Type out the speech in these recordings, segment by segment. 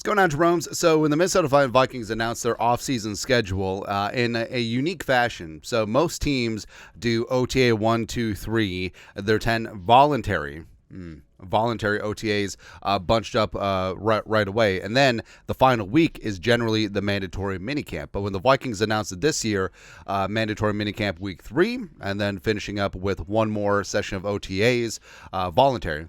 What's going on, Jerome's? So when the Minnesota Vikings announced their offseason schedule in a unique fashion, so most teams do OTA 1, 2, 3. They're 10 voluntary OTAs bunched up right away. And then the final week is generally the mandatory minicamp. But when the Vikings announced it this year, mandatory minicamp week 3, and then finishing up with one more session of OTAs, voluntary.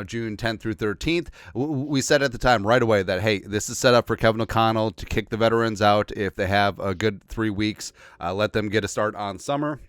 June 10th through 13th. We said at the time right away that, hey, this is set up for Kevin O'Connell to kick the veterans out if they have a good 3 weeks, let them get a start on summer,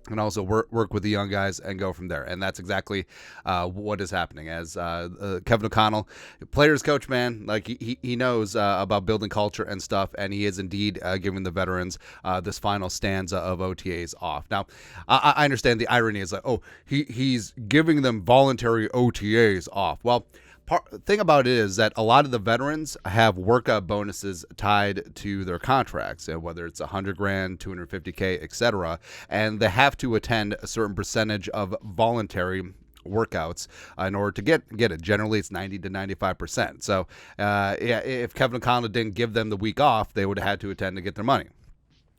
and also work with the young guys and go from there. And that's exactly what is happening. As Kevin O'Connell, players coach, man, like he knows about building culture and stuff, and he is indeed giving the veterans this final stanza of OTAs off. Now, I understand the irony is like, oh, he's giving them voluntary OTAs off. Well, thing about it is that a lot of the veterans have workout bonuses tied to their contracts, whether it's $100,000, $250K, etc., and they have to attend a certain percentage of voluntary workouts in order to get it. Generally, it's 90 to 95%. So, if Kevin O'Connell didn't give them the week off, they would have had to attend to get their money.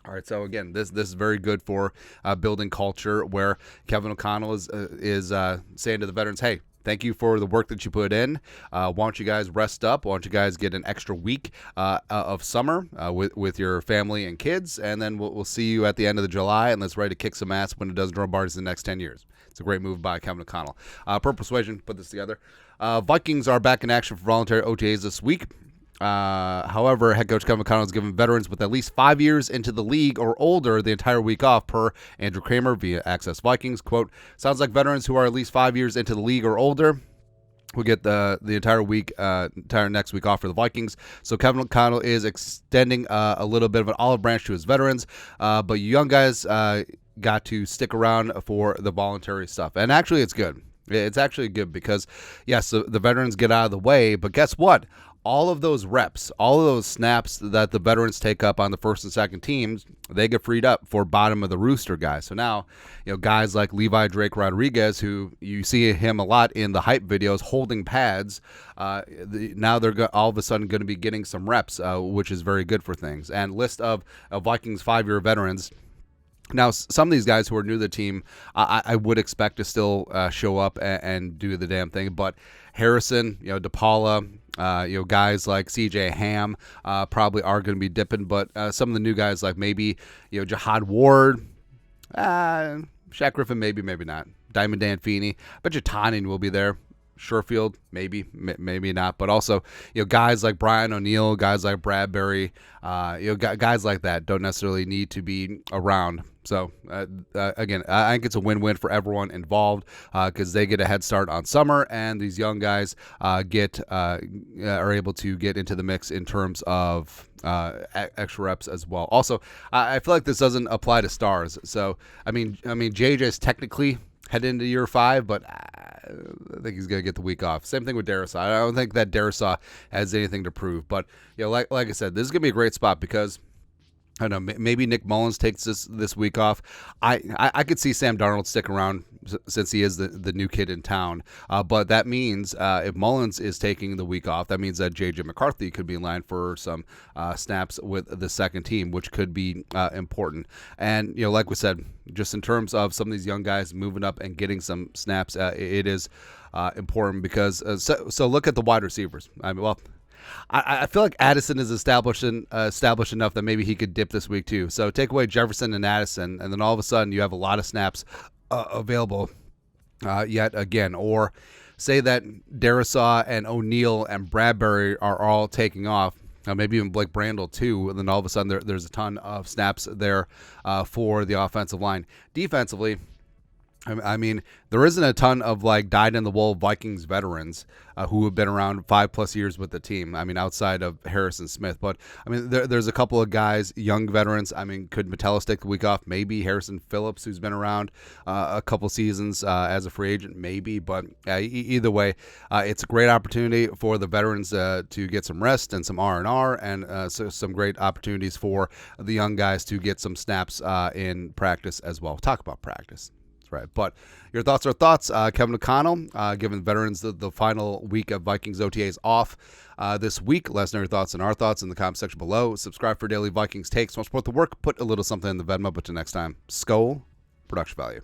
All right, so again, this is very good for building culture, where Kevin O'Connell is saying to the veterans, hey, thank you for the work that you put in. Why don't you guys rest up? Why don't you guys get an extra week of summer with your family and kids, and then we'll see you at the end of the July, and let's ready to kick some ass when it does drum bars in the next 10 years. It's a great move by Kevin O'Connell. Per Persuasion put this together. Vikings are back in action for voluntary OTAs this week. However, head coach Kevin O'Connell has given veterans with at least 5 years into the league or older the entire week off, per Andrew Kramer via Access Vikings. Quote, sounds like veterans who are at least 5 years into the league or older will get the entire week, entire next week off for the Vikings. So Kevin O'Connell is extending a little bit of an olive branch to his veterans, but you young guys got to stick around for the voluntary stuff. And actually, it's good. It's actually good because, yes, the veterans get out of the way, but guess what? All of those reps, all of those snaps that the veterans take up on the first and second teams, they get freed up for bottom of the rooster guys. So now, guys like Levi Drake Rodriguez, who you see him a lot in the hype videos holding pads, now they're all of a sudden going to be getting some reps, which is very good for things. And list of Vikings 5-year veterans. Now, some of these guys who are new to the team, I would expect to still show up and do the damn thing. But Harrison, DePaula, guys like CJ Ham probably are going to be dipping. But some of the new guys like maybe, Jihad Ward, Shaq Griffin, maybe not. Diamond Dan Feeney. I bet you Tannen will be there. Sherfield, maybe not, but also, guys like Brian O'Neill, guys like Bradbury, guys like that don't necessarily need to be around. So again, I think it's a win-win for everyone involved because they get a head start on summer, and these young guys are able to get into the mix in terms of extra reps as well. Also, I feel like this doesn't apply to stars. So I mean, JJ's technically head into year 5, but I think he's going to get the week off. Same thing with Darisaw. I don't think that Darisaw has anything to prove. But, like I said, this is going to be a great spot because, I don't know, maybe Nick Mullins takes this week off. I could see Sam Darnold stick around since he is the new kid in town. But that means if Mullins is taking the week off, that means that J.J. McCarthy could be in line for some snaps with the second team, which could be important. And, like we said, just in terms of some of these young guys moving up and getting some snaps, it is important because so look at the wide receivers. I feel like Addison is established enough that maybe he could dip this week too. So take away Jefferson and Addison, and then all of a sudden you have a lot of snaps available yet again. Or say that Darisaw and O'Neal and Bradbury are all taking off. Maybe even Blake Brandel too, and then all of a sudden there's a ton of snaps there for the offensive line. Defensively, I mean, there isn't a ton of dyed-in-the-wool Vikings veterans who have been around 5+ years with the team. I mean, outside of Harrison Smith. But, I mean, there's a couple of guys, young veterans. I mean, could Metellus take the week off? Maybe. Harrison Phillips, who's been around a couple seasons as a free agent? Maybe. But either way, it's a great opportunity for the veterans to get some rest and some R&R, and so some great opportunities for the young guys to get some snaps in practice as well. Talk about practice. right. But your thoughts are thoughts. Kevin O'Connell, giving veterans the final week of Vikings OTAs off this week. Let us know your thoughts and our thoughts in the comment section below. Subscribe for daily Vikings takes. Want to support the work? Put a little something in the Venmo. But till next time, Skol, production value.